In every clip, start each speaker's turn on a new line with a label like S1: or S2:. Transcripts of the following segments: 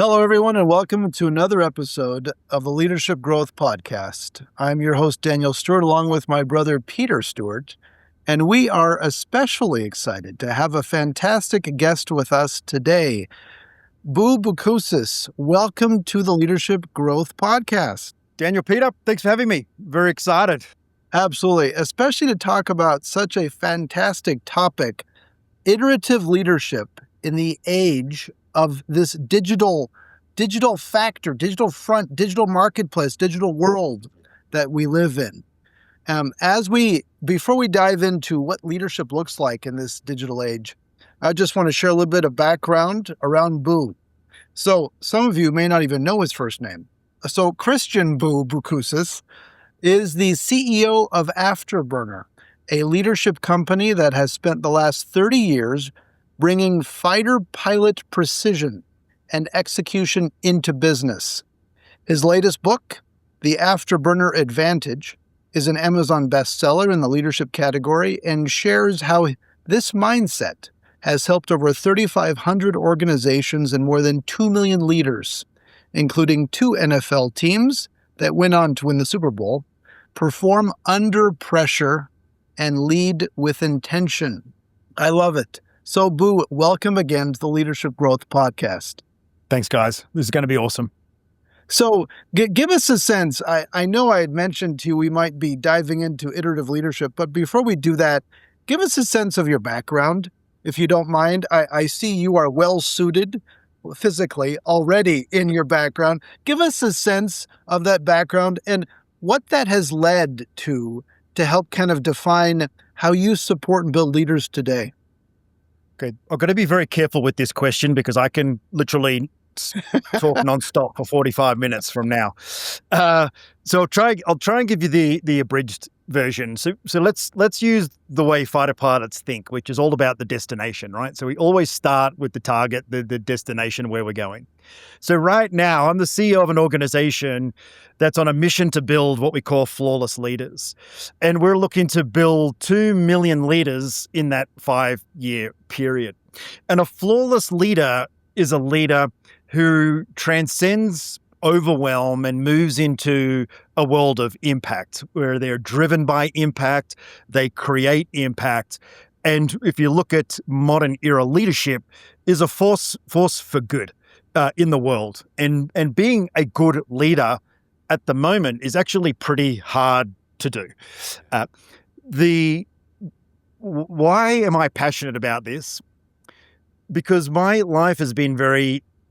S1: Hello, everyone, and welcome to another episode of the Leadership Growth Podcast. I'm your host, Daniel Stewart, along with my brother, Peter Stewart, and we are especially excited to have a fantastic guest with us today. Boucousis, welcome to the Leadership Growth Podcast.
S2: Daniel, Peter, thanks for having me. Very excited.
S1: Absolutely, especially to talk about such a fantastic topic, iterative leadership in the age of this digital factor, digital front, digital marketplace, digital world that we live in. Before we dive into what leadership looks like in this digital age, I just want to share a little bit of background around Boo. So some of you may not even know his first name. So Christian Boucousis is the CEO of Afterburner, a leadership company that has spent the last 30 years bringing fighter pilot precision and execution into business. His latest book, The Afterburner Advantage, is an Amazon bestseller in the leadership category and shares how this mindset has helped over 3,500 organizations and more than 2 million leaders, including 2 NFL teams that went on to win the Super Bowl, perform under pressure and lead with intention. I love it. So, Boo, welcome again to the Leadership Growth Podcast.
S2: Thanks, guys. This is going to be awesome.
S1: So, give us a sense. I know I had mentioned to you we might be diving into iterative leadership, but before we do that, give us a sense of your background, if you don't mind. I see you are well-suited physically already in your background. Give us a sense of that background and what that has led to help kind of define how you support and build leaders today.
S2: Okay, I've got to be very careful with this question because I can literally talk nonstop for 45 minutes from now. So I'll try and give you the abridged version. So let's use the way fighter pilots think, which is all about the destination, right? So we always start with the target, the destination where we're going. So right now, I'm the CEO of an organization that's on a mission to build what we call flawless leaders. And we're looking to build 2 million leaders in that 5-year period. And a flawless leader is a leader who transcends overwhelm and moves into a world of impact, where they're driven by impact, they create impact. And if you look at modern era leadership, is a force for good in the world. And being a good leader at the moment is actually pretty hard to do. Why am I passionate about this? Because my life has been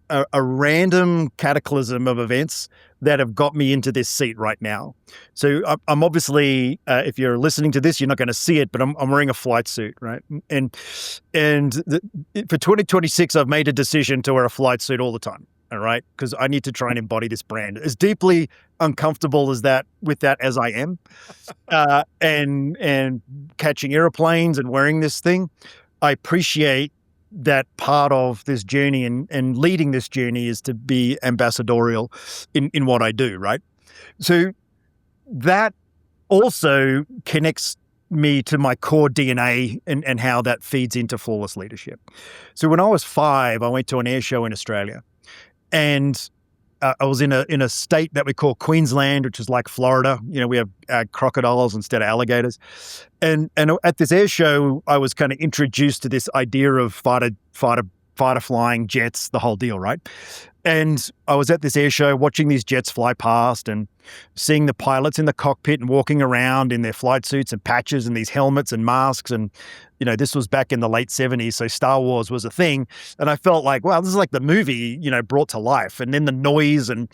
S2: a random cataclysm of events that have got me into this seat right now. So I'm obviously, if you're listening to this, you're not going to see it, but I'm wearing a flight suit, right? And for 2026, I've made a decision to wear a flight suit all the time, all right? Because I need to try and embody this brand. As deeply uncomfortable as that as I am, and catching airplanes and wearing this thing, I appreciate that part of this journey and leading this journey is to be ambassadorial in what I do, right? So that also connects me to my core DNA and how that feeds into flawless leadership. So when I was 5, I went to an air show in Australia, and I was in a state that we call Queensland, which is like Florida. You know, we have crocodiles instead of alligators. And at this air show, I was kind of introduced to this idea of fighter flying, jets, the whole deal, right? And I was at this air show watching these jets fly past and seeing the pilots in the cockpit and walking around in their flight suits and patches and these helmets and masks. And, you know, this was back in the late 70s, so Star Wars was a thing. And I felt like, wow, this is like the movie, you know, brought to life. And then the noise and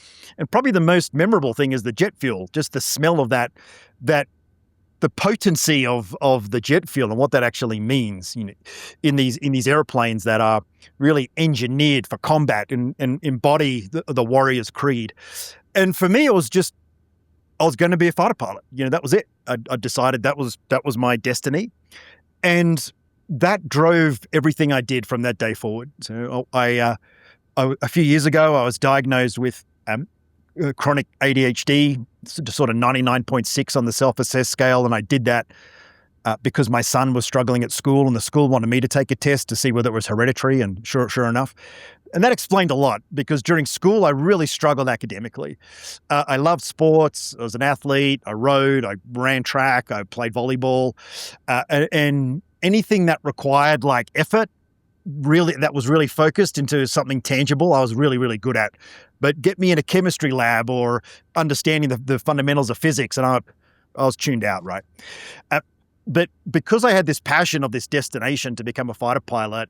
S2: probably the most memorable thing is the jet fuel, just the smell of that the potency of the jet fuel and what that actually means, you know, in these airplanes that are really engineered for combat and embody the warrior's creed. And for me, it was just, I was going to be a fighter pilot. You know, that was it. I decided that was my destiny, and that drove everything I did from that day forward. So I a few years ago, I was diagnosed with chronic ADHD, sort of 99.6 on the self-assess scale. And I did that because my son was struggling at school, and the school wanted me to take a test to see whether it was hereditary. And sure enough, And that explained a lot because during school, I really struggled academically. I loved sports. I was an athlete. I rode, I ran track, I played volleyball, and anything that required like effort, really, that was really focused into something tangible, I was really, really good at. But get me in a chemistry lab or understanding the fundamentals of physics, and I was tuned out, right? But because I had this passion of this destination to become a fighter pilot,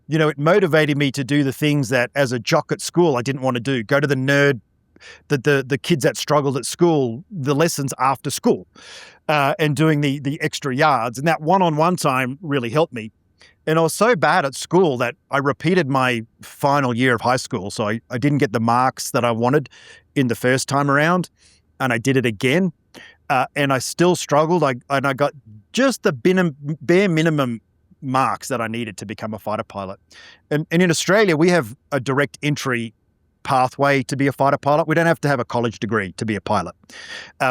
S2: it motivated me to do the things that as a jock at school, I didn't want to do. Go to the kids that struggled at school, the lessons after school, and doing the extra yards. And that one-on-one time really helped me. And I was so bad at school that I repeated my final year of high school. So I didn't get the marks that I wanted in the first time around, and I did it again. And I still struggled. I got just the bare minimum marks that I needed to become a fighter pilot. And in Australia, we have a direct entry pathway to be a fighter pilot. We don't have to have a college degree to be a pilot.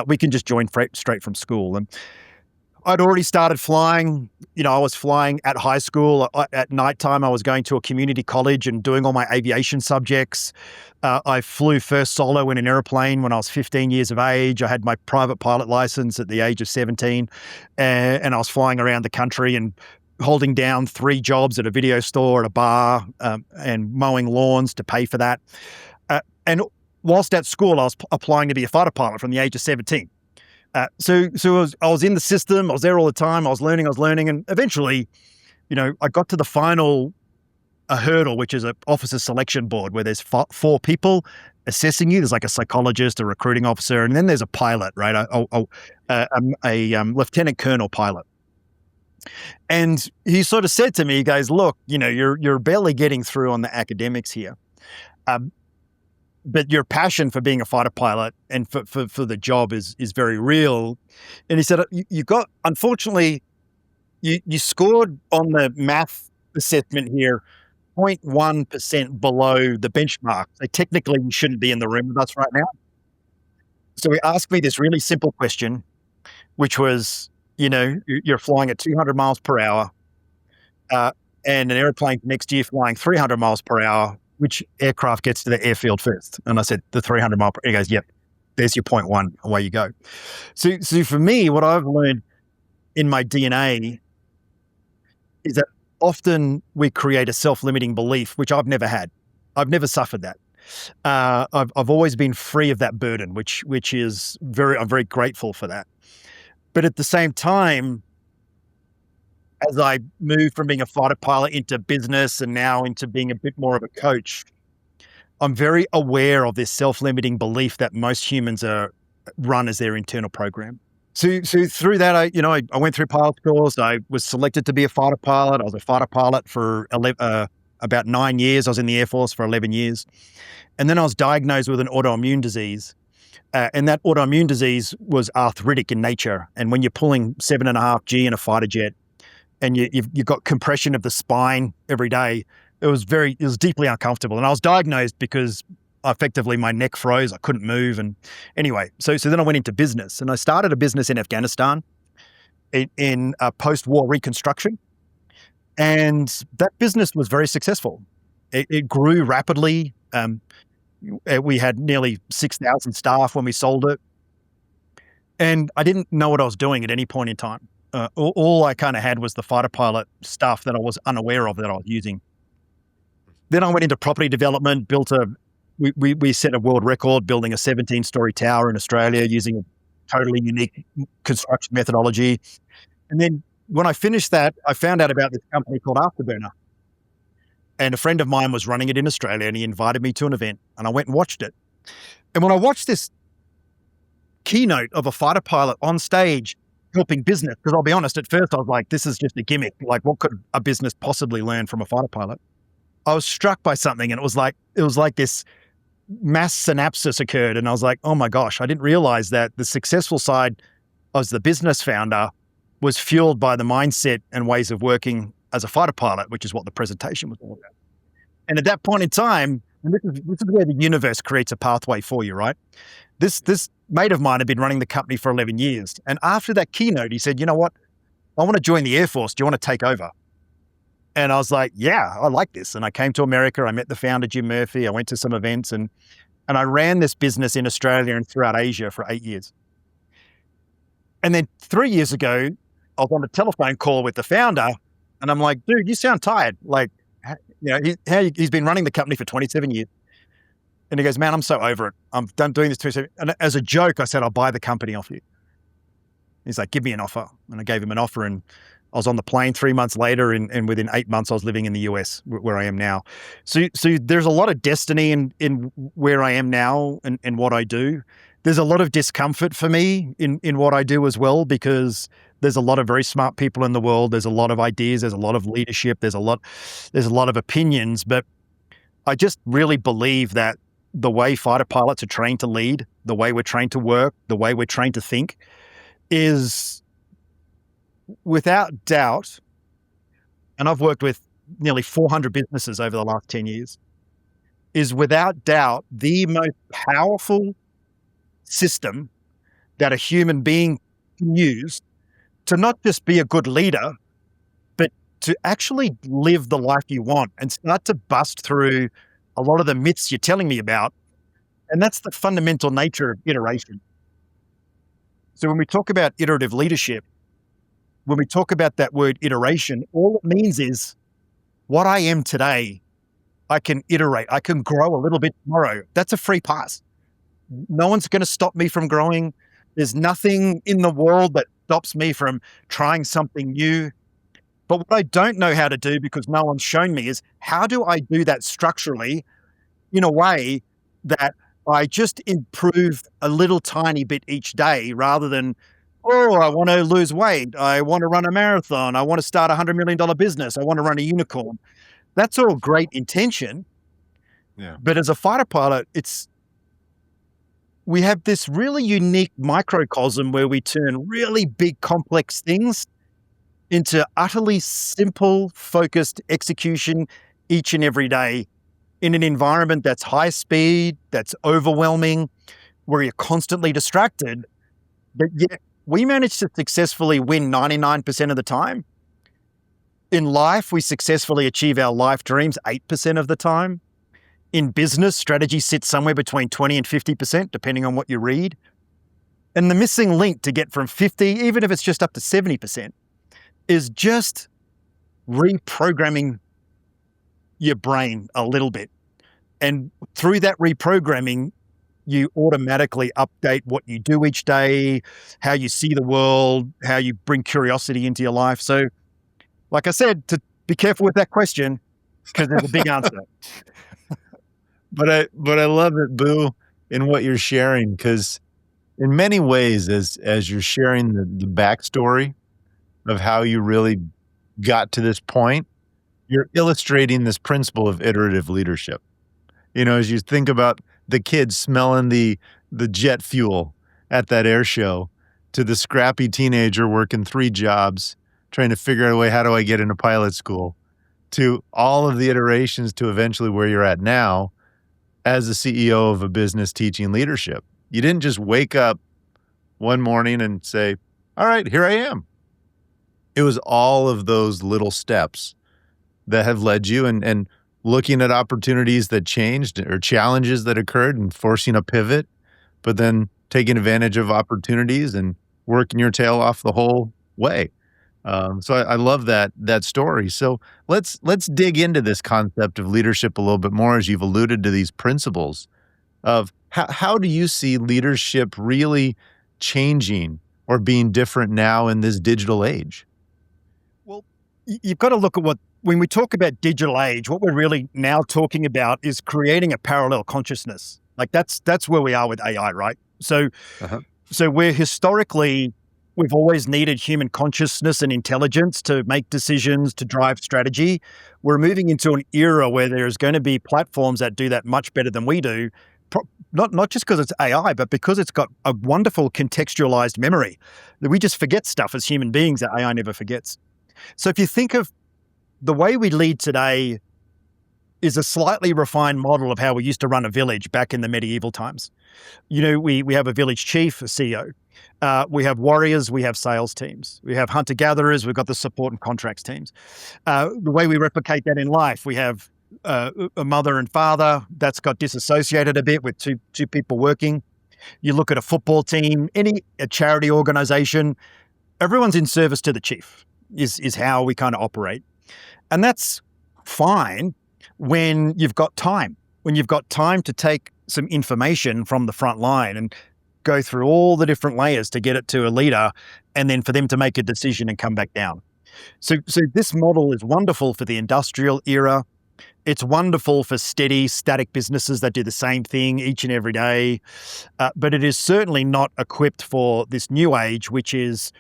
S2: We can just join straight from school. And I'd already started flying. I was flying at high school. At nighttime, I was going to a community college and doing all my aviation subjects. I flew first solo in an airplane when I was 15 years of age. I had my private pilot license at the age of 17, and I was flying around the country and holding down 3 jobs at a video store, at a bar, and mowing lawns to pay for that. And whilst at school, I was applying to be a fighter pilot from the age of 17. So I was in the system. I was there all the time. I was learning, and eventually, I got to the final hurdle, which is an officer selection board where there's 4 people assessing you. There's like a psychologist, a recruiting officer, and then there's a pilot, right? A lieutenant colonel pilot. And he sort of said to me, he goes, look, you're barely getting through on the academics here. But your passion for being a fighter pilot and for the job is very real. And he said, unfortunately, you scored on the math assessment here 0.1% below the benchmark. So technically you shouldn't be in the room with us right now. So he asked me this really simple question, which was, you're flying at 200 miles per hour, and an airplane next to you flying 300 miles per hour. Which aircraft gets to the airfield first? And I said, the 300 mile per hour. He goes, yep, there's your 0.1, away you go. So for me, what I've learned in my DNA is that often we create a self-limiting belief, which I've never had. I've never suffered that. I've always been free of that burden, which is I'm very grateful for that. But at the same time, as I moved from being a fighter pilot into business and now into being a bit more of a coach, I'm very aware of this self-limiting belief that most humans run as their internal program. So through that, I went through pilot schools. I was selected to be a fighter pilot. I was a fighter pilot for about 9 years. I was in the Air Force for 11 years. And then I was diagnosed with an autoimmune disease. And that autoimmune disease was arthritic in nature. And when you're pulling 7.5 G in a fighter jet, and you've got compression of the spine every day, it was deeply uncomfortable. And I was diagnosed because effectively my neck froze. I couldn't move. And anyway, so then I went into business, and I started a business in Afghanistan in post-war reconstruction. And that business was very successful. It grew rapidly. We had nearly 6,000 staff when we sold it. And I didn't know what I was doing at any point in time. All I kind of had was the fighter pilot stuff that I was unaware of that I was using. Then I went into property development, we set a world record building a 17-story tower in Australia using a totally unique construction methodology. And then when I finished that, I found out about this company called Afterburner. And a friend of mine was running it in Australia, and he invited me to an event, and I went and watched it. And when I watched this keynote of a fighter pilot on stage helping business, because I'll be honest, at first I was like, this is just a gimmick. Like, what could a business possibly learn from a fighter pilot? I was struck by something, and it was like this mass synapsis occurred. And I was like, oh my gosh, I didn't realize that the successful side as the business founder was fueled by the mindset and ways of working as a fighter pilot, which is what the presentation was all about. And at that point in time, and this is where the universe creates a pathway for you, right? This mate of mine had been running the company for 11 years. And after that keynote, he said, you know what? I want to join the Air Force. Do you want to take over? And I was like, yeah, I like this. And I came to America. I met the founder, Jim Murphy. I went to some events and I ran this business in Australia and throughout Asia for 8 years. And then 3 years ago, I was on a telephone call with the founder and I'm like, dude, you sound tired. Like, he's been running the company for 27 years. And he goes, man, I'm so over it. I'm done doing this 27. And as a joke, I said, I'll buy the company off you. He's like, give me an offer. And I gave him an offer and I was on the plane 3 months later and within 8 months, I was living in the US where I am now. So there's a lot of destiny in where I am now and what I do. There's a lot of discomfort for me in what I do as well, because there's a lot of very smart people in the world. There's a lot of ideas. There's a lot of leadership. There's a lot of opinions, but I just really believe that the way fighter pilots are trained to lead, the way we're trained to work, the way we're trained to think is without doubt, and I've worked with nearly 400 businesses over the last 10 years, is without doubt the most powerful system that a human being can use to not just be a good leader, but to actually live the life you want and start to bust through a lot of the myths you're telling me about. And that's the fundamental nature of iteration. So when we talk about iterative leadership, when we talk about that word iteration, all it means is what I am today, I can iterate. I can grow a little bit tomorrow. That's a free pass. No one's going to stop me from growing. There's nothing in the world that stops me from trying something new. But what I don't know how to do, because no one's shown me, is how do I do that structurally in a way that I just improve a little tiny bit each day rather than, oh, I want to lose weight. I want to run a marathon. I want to start a $100 million business. I want to run a unicorn. That's all great intention.
S3: Yeah.
S2: But as a fighter pilot, we have this really unique microcosm where we turn really big, complex things into utterly simple, focused execution each and every day in an environment that's high speed, that's overwhelming, where you're constantly distracted. But yet we manage to successfully win 99% of the time. In life, we successfully achieve our life dreams 8% of the time. In business, strategy sits somewhere between 20 and 50%, depending on what you read. And the missing link to get from 50, even if it's just up to 70%, is just reprogramming your brain a little bit. And through that reprogramming, you automatically update what you do each day, how you see the world, how you bring curiosity into your life. So, like I said, to be careful with that question, because there's a big answer.
S3: But I love it, Boo, in what you're sharing, because in many ways, as you're sharing the backstory of how you really got to this point, you're illustrating this principle of iterative leadership. As you think about the kids smelling the jet fuel at that air show, to the scrappy teenager working 3 jobs, trying to figure out a way, how do I get into pilot school, to all of the iterations to eventually where you're at now as the CEO of a business teaching leadership. You didn't just wake up one morning and say, all right, here I am. It was all of those little steps that have led you and looking at opportunities that changed or challenges that occurred and forcing a pivot, but then taking advantage of opportunities and working your tail off the whole way. So I love that story. So let's dig into this concept of leadership a little bit more, as you've alluded to these principles of how do you see leadership really changing or being different now in this digital age?
S2: Well, you've got to look at when we talk about digital age, what we're really now talking about is creating a parallel consciousness. Like that's where we are with AI, right? So we're we've always needed human consciousness and intelligence to make decisions, to drive strategy. We're moving into an era where there's going to be platforms that do that much better than we do, not just because it's AI, but because it's got a wonderful contextualized memory that we just forget stuff as human beings that AI never forgets. So if you think of the way we lead today, is a slightly refined model of how we used to run a village back in the medieval times. We have a village chief, a CEO. We have warriors, we have sales teams. We have hunter-gatherers, we've got the support and contracts teams. The way we replicate that in life, we have a mother and father. That's got disassociated a bit with two people working. You look at a football team, a charity organization, everyone's in service to the chief is how we kind of operate. And that's fine when you've got time to take some information from the front line and go through all the different layers to get it to a leader, and then for them to make a decision and come back down. So this model is wonderful for the industrial era. It's wonderful for steady, static businesses that do the same thing each and every day. But it is certainly not equipped for this new age, which is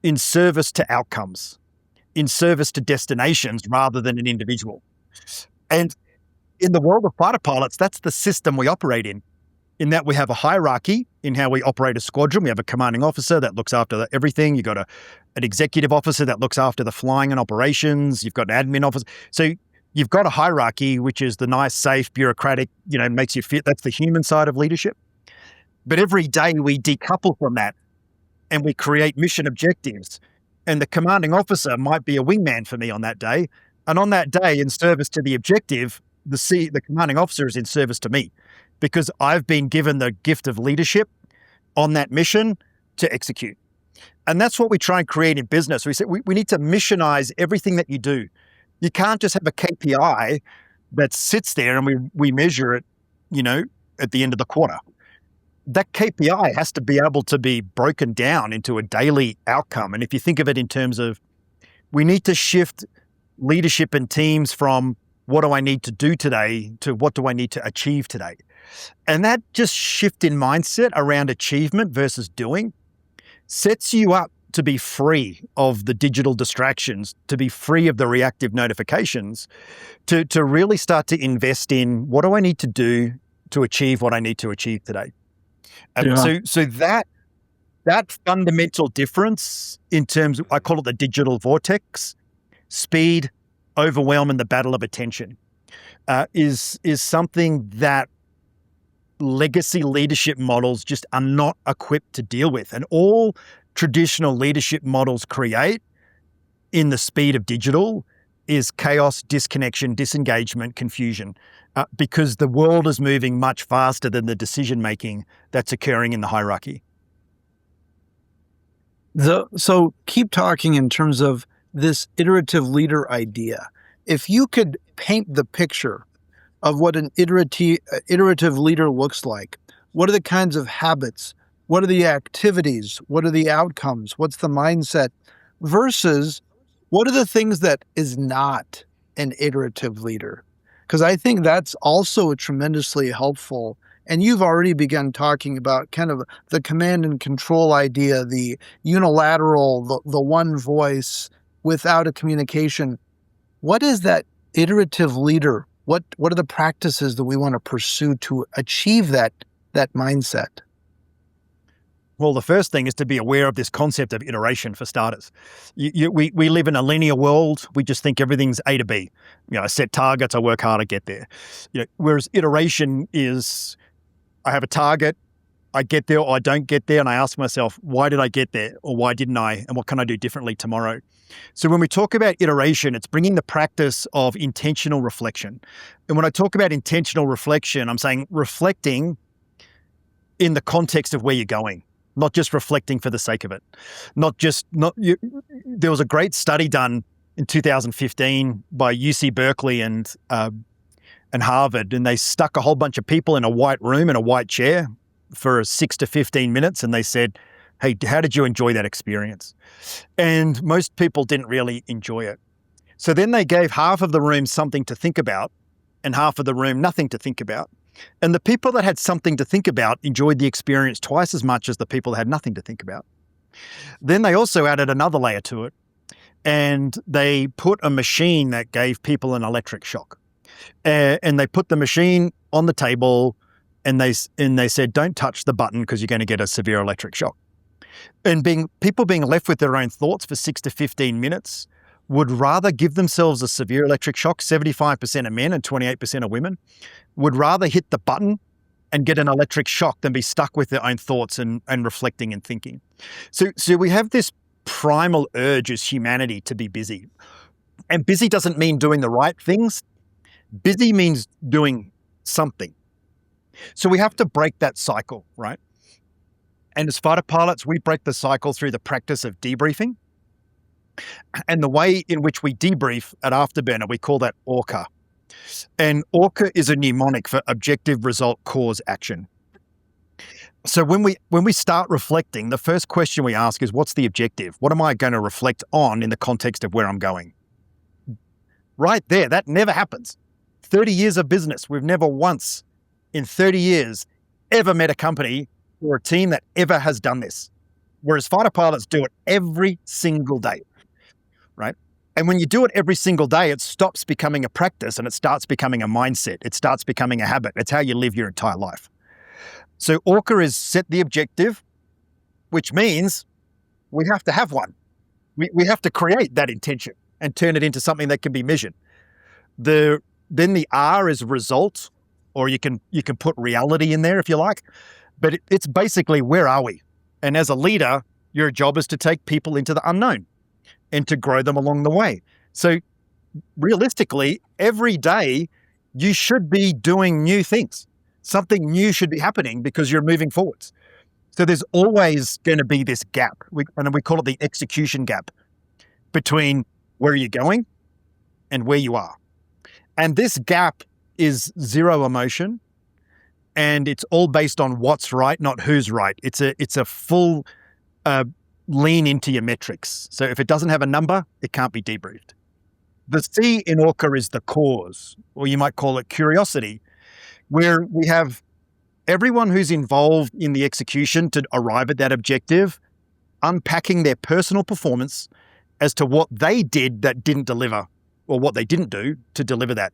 S2: in service to outcomes, in service to destinations rather than an individual. And in the world of fighter pilots, that's the system we operate in that we have a hierarchy in how we operate a squadron. We have a commanding officer that looks after everything. You've got an executive officer that looks after the flying and operations. You've got an admin officer. So you've got a hierarchy, which is the nice, safe, bureaucratic, makes you fit. That's the human side of leadership. But every day we decouple from that and we create mission objectives. And the commanding officer might be a wingman for me on that day. And on that day, in service to the objective, the commanding officer is in service to me because I've been given the gift of leadership on that mission to execute. And that's what we try and create in business. We say we need to missionize everything that you do. You can't just have a KPI that sits there and we measure it, at the end of the quarter. That KPI has to be able to be broken down into a daily outcome. And if you think of it in terms of, we need to shift leadership and teams from what do I need to do today to what do I need to achieve today? And that just shift in mindset around achievement versus doing sets you up to be free of the digital distractions, to be free of the reactive notifications, to really start to invest in what do I need to do to achieve what I need to achieve today. So that fundamental difference in terms of, I call it the digital vortex, speed, overwhelm, and the battle of attention, is something that legacy leadership models just are not equipped to deal with. And all traditional leadership models create in the speed of digital is chaos, disconnection, disengagement, confusion, because the world is moving much faster than the decision-making that's occurring in the hierarchy.
S1: So keep talking in terms of this iterative leader idea. If you could paint the picture of what an iterative leader looks like, what are the kinds of habits? What are the activities? What are the outcomes? What's the mindset? Versus what are the things that is not an iterative leader? Because I think that's also tremendously helpful. And you've already begun talking about kind of the command and control idea, the unilateral, the one voice without a communication. What is that iterative leader? What are the practices that we want to pursue to achieve that mindset?
S2: Well, the first thing is to be aware of this concept of iteration for starters. We live in a linear world. We just think everything's A to B. I set targets, I work hard to get there. Whereas iteration is, I have a target, I get there or I don't get there, and I ask myself, why did I get there or why didn't I, and what can I do differently tomorrow? So when we talk about iteration, it's bringing the practice of intentional reflection. And when I talk about intentional reflection, I'm saying reflecting in the context of where you're going, not just reflecting for the sake of it. There was a great study done in 2015 by UC Berkeley and Harvard, and they stuck a whole bunch of people in a white room in a white chair for 6 to 15 minutes, and they said, hey, how did you enjoy that experience? And most people didn't really enjoy it. So then they gave half of the room something to think about and half of the room nothing to think about. And the people that had something to think about enjoyed the experience twice as much as the people that had nothing to think about. Then they also added another layer to it, and they put a machine that gave people an electric shock. And they put the machine on the table, and they said, don't touch the button because you're going to get a severe electric shock. And people being left with their own thoughts for 6 to 15 minutes would rather give themselves a severe electric shock, 75% of men and 28% of women, would rather hit the button and get an electric shock than be stuck with their own thoughts and reflecting and thinking. So we have this primal urge as humanity to be busy. And busy doesn't mean doing the right things. Busy means doing something. So we have to break that cycle, right? And as fighter pilots, we break the cycle through the practice of debriefing. And the way in which we debrief at Afterburner, we call that ORCA. And ORCA is a mnemonic for objective, result, cause, action. So when we start reflecting, the first question we ask is, what's the objective? What am I going to reflect on in the context of where I'm going? Right there, that never happens. 30 years of business, we've never once in 30 years ever met a company or a team that ever has done this. Whereas fighter pilots do it every single day, right? And when you do it every single day, it stops becoming a practice and it starts becoming a mindset. It starts becoming a habit. It's how you live your entire life. So ORCA is set the objective, which means we have to have one. We have to create that intention and turn it into something that can be measured. Then the R is result, or you can put reality in there if you like. But it's basically, where are we? And as a leader, your job is to take people into the unknown and to grow them along the way. So realistically, every day you should be doing new things. Something new should be happening because you're moving forwards. So there's always going to be this gap, and we call it the execution gap between where you're going and where you are. And this gap is zero emotion, and it's all based on what's right, not who's right. It's a full lean into your metrics. So if it doesn't have a number, it can't be debriefed. The C in ORCA is the cause, or you might call it curiosity, where we have everyone who's involved in the execution to arrive at that objective, unpacking their personal performance as to what they did that didn't deliver, or what they didn't do to deliver that.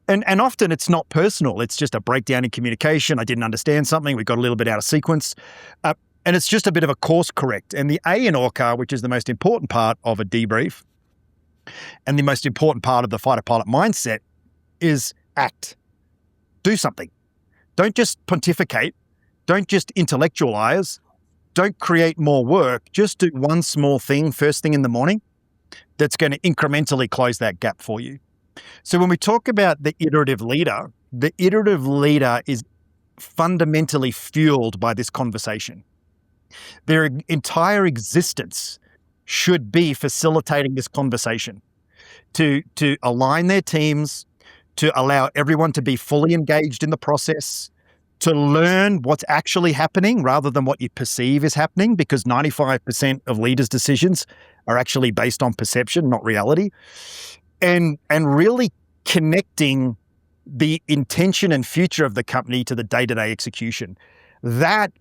S2: And often it's not personal. It's just a breakdown in communication. I didn't understand something. We got a little bit out of sequence. And it's just a bit of a course correct. And the A in ORCA, which is the most important part of a debrief and the most important part of the fighter pilot mindset, is act. Do something. Don't just pontificate. Don't just intellectualize. Don't create more work. Just do one small thing first thing in the morning that's going to incrementally close that gap for you. So when we talk about the iterative leader is fundamentally fueled by this conversation. Their entire existence should be facilitating this conversation to align their teams, to allow everyone to be fully engaged in the process, to learn what's actually happening rather than what you perceive is happening, because 95% of leaders' decisions are actually based on perception, not reality, and really connecting the intention and future of the company to the day-to-day execution. That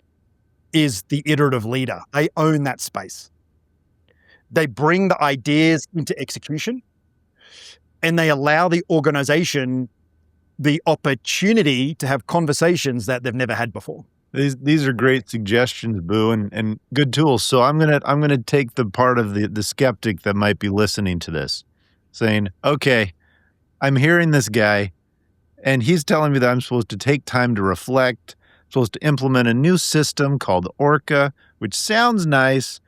S2: is the iterative leader. They own that space. They bring the ideas into execution, and they allow the organization the opportunity to have conversations that they've never had before.
S3: These are great suggestions, Boo, and good tools. So I'm gonna take the part of the skeptic that might be listening to this, saying, okay, I'm hearing this guy, and he's telling me that I'm supposed to take time to reflect, supposed to implement a new system called ORCA, which sounds nice,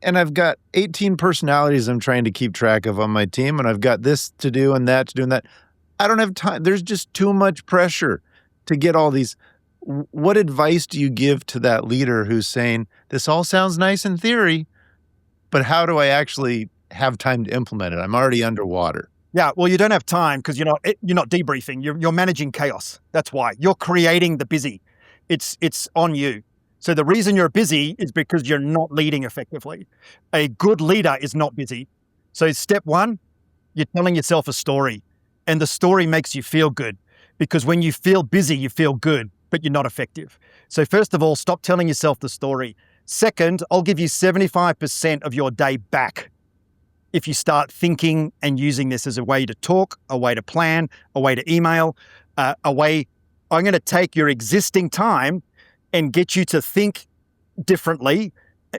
S3: and I've got 18 personalities I'm trying to keep track of on my team, and I've got this to do and that to do and that. I don't have time. There's just too much pressure to get all these. What advice do you give to that leader who's saying, this all sounds nice in theory, but how do I actually have time to implement it? I'm already underwater.
S2: Yeah, well, you don't have time because you're not debriefing. You're managing chaos. That's why. You're creating the busy. It's on you. So the reason you're busy is because you're not leading effectively. A good leader is not busy. So step one, you're telling yourself a story, and the story makes you feel good, because when you feel busy, you feel good, but you're not effective. So first of all, stop telling yourself the story. Second, I'll give you 75% of your day back if you start thinking and using this as a way to talk, a way to plan, a way to email, I'm going to take your existing time and get you to think differently,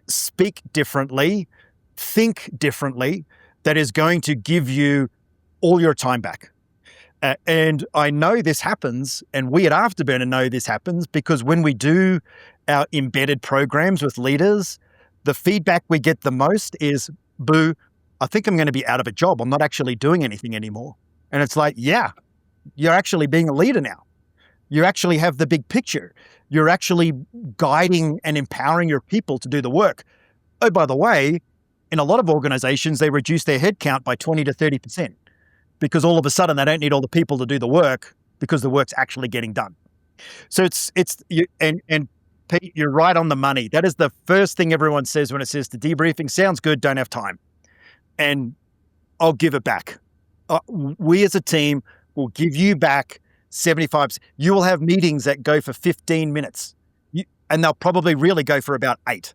S2: speak differently, think differently, that is going to give you all your time back. And I know this happens, and we at Afterburner know this happens, because when we do our embedded programs with leaders, the feedback we get the most is, Boo, I think I'm going to be out of a job. I'm not actually doing anything anymore. And it's like, yeah, you're actually being a leader now. You actually have the big picture. You're actually guiding and empowering your people to do the work. Oh, by the way, in a lot of organizations, they reduce their headcount by 20 to 30%. Because all of a sudden they don't need all the people to do the work, because the work's actually getting done. So and Pete, you're right on the money. That is the first thing everyone says when it says the debriefing sounds good, don't have time. And I'll give it back. We as a team will give you back 75%. You will have meetings that go for 15 minutes, and they'll probably really go for about 8.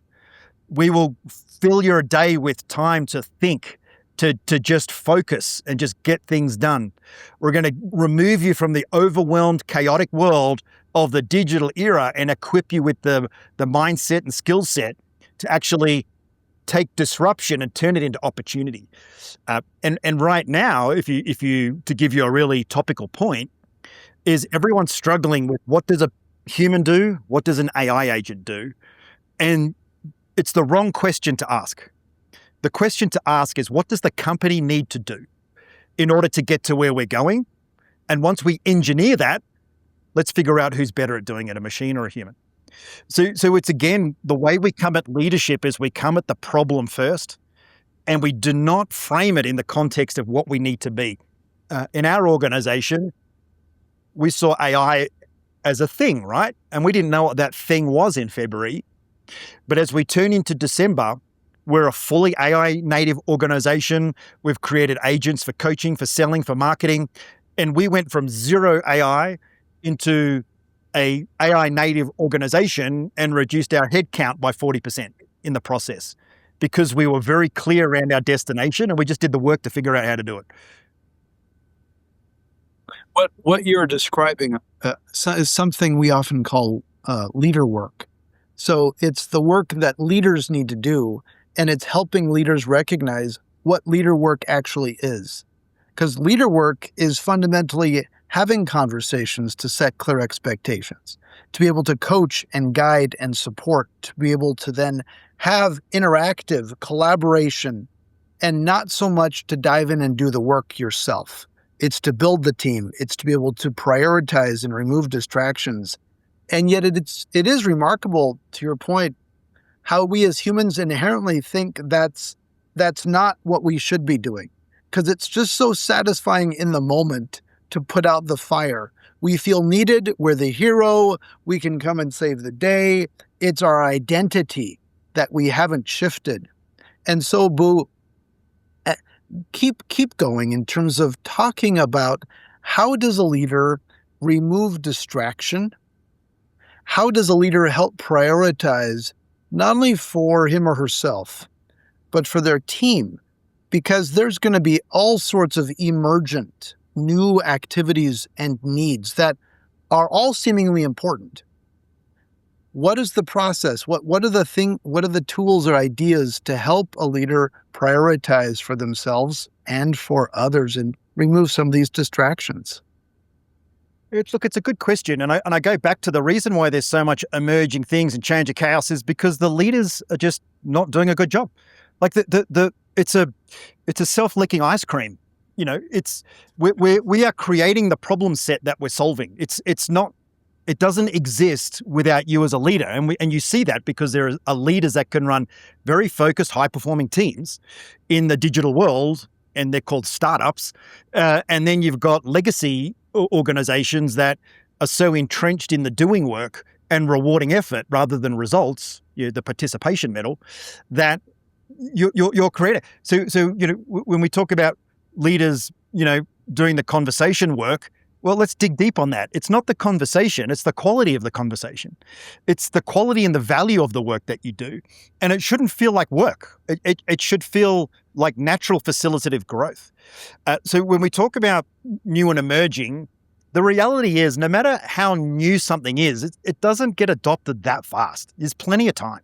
S2: We will fill your day with time to think, to just focus and just get things done. We're going to remove you from the overwhelmed, chaotic world of the digital era and equip you with the mindset and skill set to actually take disruption and turn it into opportunity. And right now, if you to give you a really topical point, is everyone's struggling with what does a human do? What does an AI agent do? And it's the wrong question to ask. The question to ask is, what does the company need to do in order to get to where we're going? And once we engineer that, let's figure out who's better at doing it, a machine or a human. So it's, again, the way we come at leadership is we come at the problem first, and we do not frame it in the context of what we need to be. In our organization, we saw AI as a thing, right? And we didn't know what that thing was in February. But as we turn into December, we're a fully AI native organization. We've created agents for coaching, for selling, for marketing. And we went from zero AI into a AI native organization and reduced our headcount by 40% in the process, because we were very clear around our destination and we just did the work to figure out how to do it.
S1: What you're describing is something we often call leader work. So it's the work that leaders need to do, and it's helping leaders recognize what leader work actually is. Because leader work is fundamentally having conversations to set clear expectations, to be able to coach and guide and support, to be able to then have interactive collaboration, and not so much to dive in and do the work yourself. It's to build the team. It's to be able to prioritize and remove distractions. And yet it is remarkable, to your point, how we as humans inherently think that's not what we should be doing, because it's just so satisfying in the moment to put out the fire. We feel needed. We're the hero. We can come and save the day. It's our identity that we haven't shifted. And so, Boo, keep going in terms of talking about how does a leader remove distraction? How does a leader help prioritize not only for him or herself, but for their team? Because there's going to be all sorts of emergent new activities and needs that are all seemingly important. What is the process? What are the tools or ideas to help a leader prioritize for themselves and for others and remove some of these distractions?
S2: It's a good question. And I go back to the reason why there's so much emerging things and change of chaos is because the leaders are just not doing a good job. Like it's a self-licking ice cream. You know, we are creating the problem set that we're solving. It doesn't exist without you as a leader. And you see that because there are leaders that can run very focused, high-performing teams in the digital world, and they're called startups. And then you've got legacy organizations that are so entrenched in the doing work and rewarding effort rather than results, the participation medal, that you're creating. So when we talk about leaders, doing the conversation work, well, let's dig deep on that. It's not the conversation, it's the quality of the conversation. It's the quality and the value of the work that you do. And it shouldn't feel like work. It should feel like natural facilitative growth. So when we talk about new and emerging, the reality is no matter how new something is, it doesn't get adopted that fast. There's plenty of time.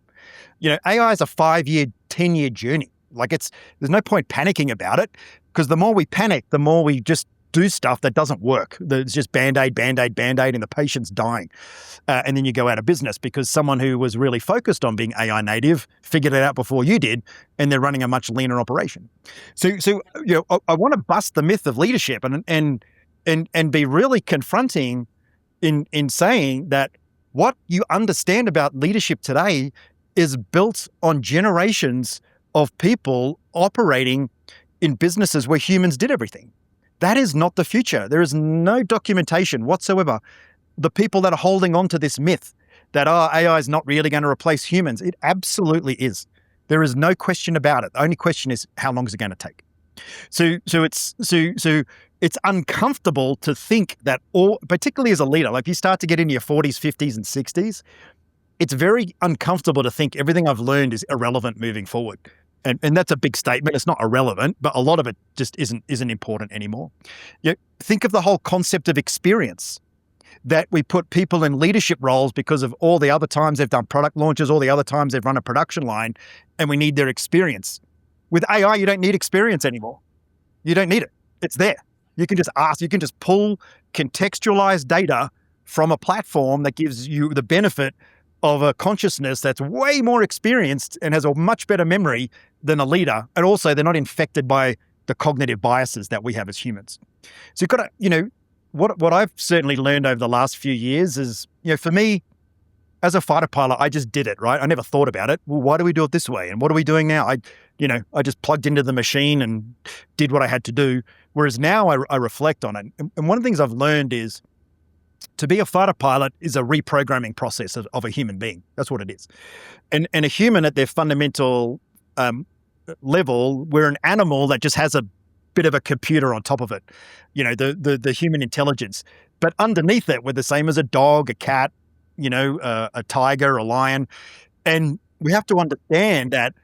S2: AI is a 5-year, 10-year journey. there's no point panicking about it, because the more we panic, the more we just do stuff that doesn't work. It's just Band-Aid, Band-Aid, Band-Aid, and the patient's dying. And then you go out of business because someone who was really focused on being AI native figured it out before you did, and they're running a much leaner operation. So I want to bust the myth of leadership and be really confronting in saying that what you understand about leadership today is built on generations of people operating in businesses where humans did everything. That is not the future. There is no documentation whatsoever. The people that are holding on to this myth that AI is not really going to replace humans, it absolutely is. There is no question about it. The only question is, how long is it going to take? So it's uncomfortable to think that, particularly as a leader, like you start to get into your 40s, 50s, and 60s, it's very uncomfortable to think everything I've learned is irrelevant moving forward. And that's a big statement. It's not irrelevant, but a lot of it just isn't important anymore. Think of the whole concept of experience, that we put people in leadership roles because of all the other times they've done product launches, all the other times they've run a production line, and we need their experience. With AI, you don't need experience anymore. You don't need it. It's there. You can just ask, you can just pull contextualized data from a platform that gives you the benefit of a consciousness that's way more experienced and has a much better memory than a leader. And also they're not infected by the cognitive biases that we have as humans. So you've got to, what I've certainly learned over the last few years is, for me, as a fighter pilot, I just did it, right? I never thought about it. Well, why do we do it this way? And what are we doing now? I just plugged into the machine and did what I had to do. Whereas now I reflect on it. And one of the things I've learned is to be a fighter pilot is a reprogramming process of a human being. That's what it is. And a human at their fundamental level, we're an animal that just has a bit of a computer on top of it, the human intelligence. But underneath it, we're the same as a dog, a cat, a tiger, a lion. And we have to understand that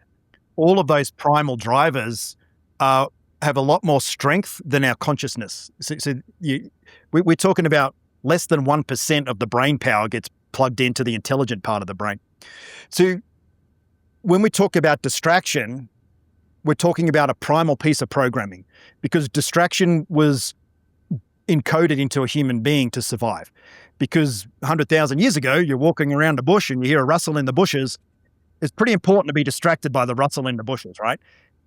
S2: all of those primal drivers have a lot more strength than our consciousness. We're talking about less than 1% of the brain power gets plugged into the intelligent part of the brain. So when we talk about distraction, we're talking about a primal piece of programming, because distraction was encoded into a human being to survive. Because 100,000 years ago, you're walking around a bush and you hear a rustle in the bushes. It's pretty important to be distracted by the rustle in the bushes, right?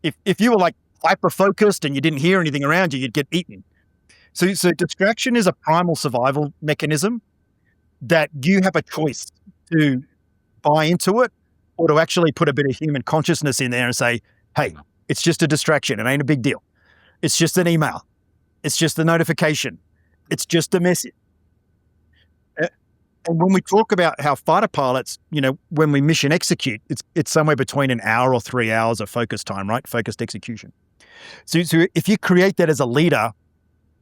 S2: If you were like hyper-focused and you didn't hear anything around you, you'd get eaten. So distraction is a primal survival mechanism that you have a choice to buy into it, or to actually put a bit of human consciousness in there and say, hey, it's just a distraction. It ain't a big deal. It's just an email. It's just a notification. It's just a message. And when we talk about how fighter pilots, when we mission execute, it's somewhere between an hour or 3 hours of focus time, right? Focused execution. So if you create that as a leader,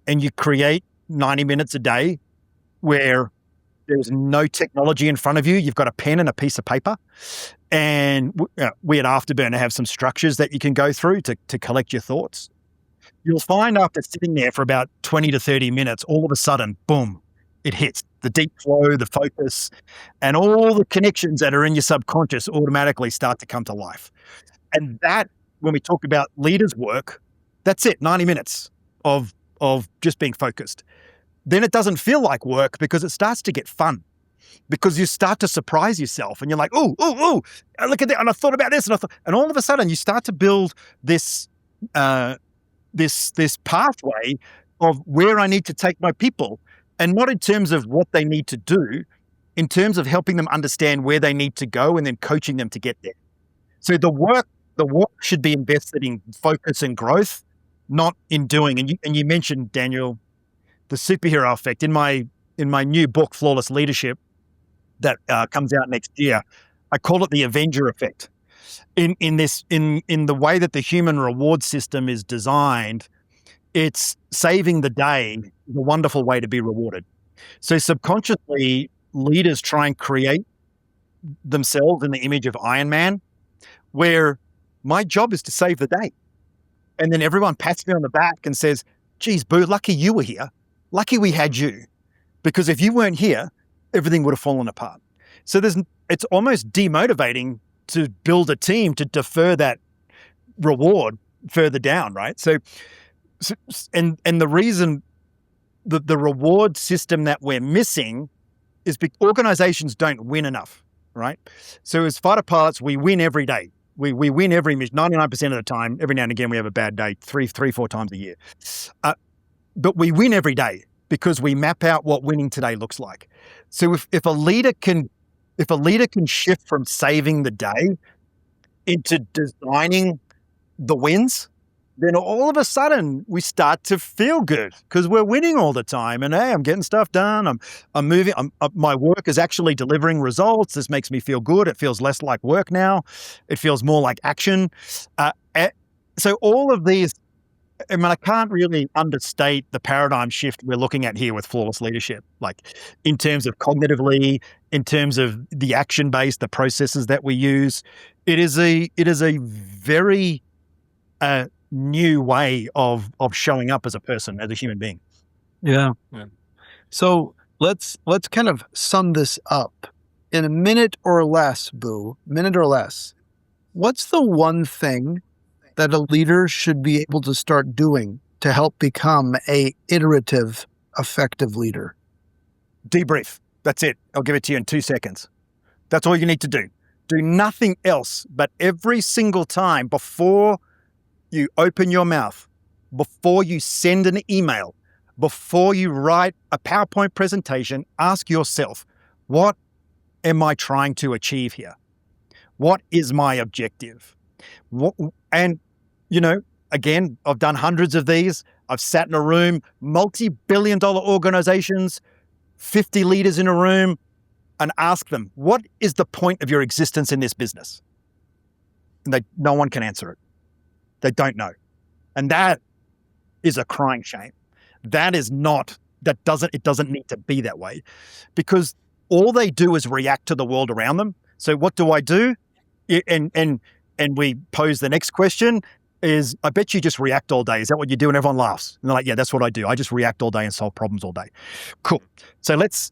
S2: and you create 90 minutes a day where there's no technology in front of you, you've got a pen and a piece of paper, and we at Afterburner have some structures that you can go through to collect your thoughts. You'll find after sitting there for about 20 to 30 minutes, all of a sudden, boom, it hits. The deep flow, the focus, and all the connections that are in your subconscious automatically start to come to life. And that, when we talk about leaders' work, that's it, 90 minutes of just being focused. Then it doesn't feel like work, because it starts to get fun, because you start to surprise yourself and you're like, oh, look at that. And I thought about this and all of a sudden you start to build this pathway of where I need to take my people, and not in terms of what they need to do, in terms of helping them understand where they need to go and then coaching them to get there. So the work should be invested in focus and growth, not in doing. And you mentioned, Daniel, the superhero effect. In my new book, Flawless Leadership, that comes out next year, I call it the Avenger effect. In the way that the human reward system is designed, it's saving the day is a wonderful way to be rewarded. So subconsciously, leaders try and create themselves in the image of Iron Man, where my job is to save the day. And then everyone pats me on the back and says, geez, Boo, lucky you were here. Lucky we had you. Because if you weren't here, everything would have fallen apart. So it's almost demotivating to build a team to defer that reward further down, right? So and the reason the reward system that we're missing is because organizations don't win enough, right? So as fighter pilots, we win every day. We win every mission, 99% of the time. Every now and again, we have a bad day, three, 4 times a year. But we win every day because we map out what winning today looks like. So if a leader can shift from saving the day into designing the wins, then all of a sudden we start to feel good because we're winning all the time. And hey, I'm getting stuff done. I'm moving. My work is actually delivering results. This makes me feel good. It feels less like work now. It feels more like action. So all of these, I mean, I can't really understate the paradigm shift we're looking at here with flawless leadership, like in terms of cognitively, in terms of the action-based, the processes that we use. It is a very new way of showing up as a person, as a human being.
S1: Yeah. So let's kind of sum this up in a minute or less, Boo. Minute or less. What's the one thing that a leader should be able to start doing to help become a iterative, effective leader?
S2: Debrief. That's it. I'll give it to you in 2 seconds. That's all you need to do. Do nothing else, but every single time before you open your mouth, before you send an email, before you write a PowerPoint presentation, ask yourself, what am I trying to achieve here? What is my objective? And, again, I've done hundreds of these. I've sat in a room, multi-billion-dollar organizations, 50 leaders in a room, and asked them, what is the point of your existence in this business? And no one can answer it. They don't know. And that is a crying shame. It doesn't need to be that way, because all they do is react to the world around them. So what do I do? And we pose the next question is, I bet you just react all day. Is that what you do? And everyone laughs. And they're like, yeah, that's what I do. I just react all day and solve problems all day. Cool. So let's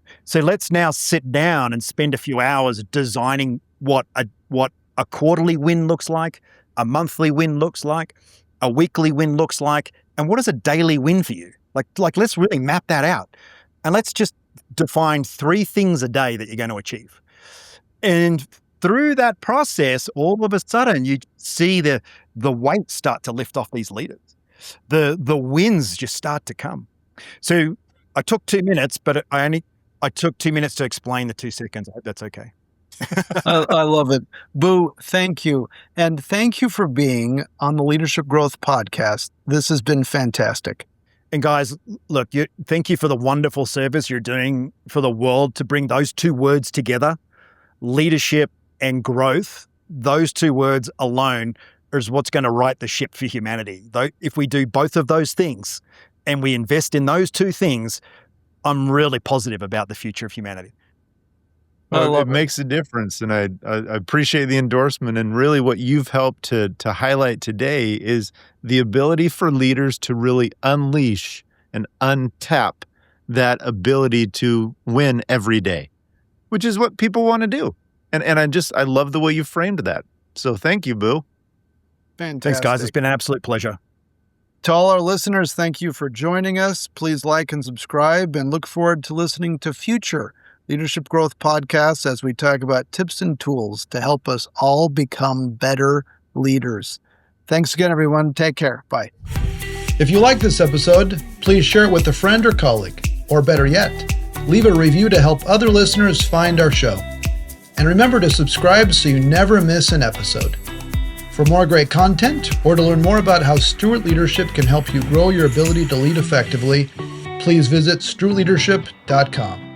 S2: now sit down and spend a few hours designing what a quarterly win looks like, a monthly win looks like, a weekly win looks like, and what is a daily win for you? Like let's really map that out. And let's just define 3 things a day that you're going to achieve. And through that process, all of a sudden you see the weight start to lift off these leaders. The wins just start to come. So I took 2 minutes, but I took 2 minutes to explain the 2 seconds. I hope that's okay.
S1: I love it. Boo, thank you. And thank you for being on the Leadership Growth Podcast. This has been fantastic.
S2: And guys, look, thank you for the wonderful service you're doing for the world to bring those 2 words together, leadership and growth. Those 2 words alone is what's going to right the ship for humanity. Though, if we do both of those things and we invest in those 2 things, I'm really positive about the future of humanity.
S3: It makes a difference, and I appreciate the endorsement. And really what you've helped to highlight today is the ability for leaders to really unleash and untap that ability to win every day, which is what people want to do. And I love the way you framed that. So thank you, Boo.
S1: Fantastic.
S2: Thanks, guys. It's been an absolute pleasure.
S1: To all our listeners, thank you for joining us. Please like and subscribe, and look forward to listening to future Leadership Growth Podcasts as we talk about tips and tools to help us all become better leaders. Thanks again, everyone. Take care. Bye. If you like this episode, please share it with a friend or colleague. Or better yet, leave a review to help other listeners find our show. And remember to subscribe so you never miss an episode. For more great content, or to learn more about how Stewart Leadership can help you grow your ability to lead effectively, please visit stewartleadership.com.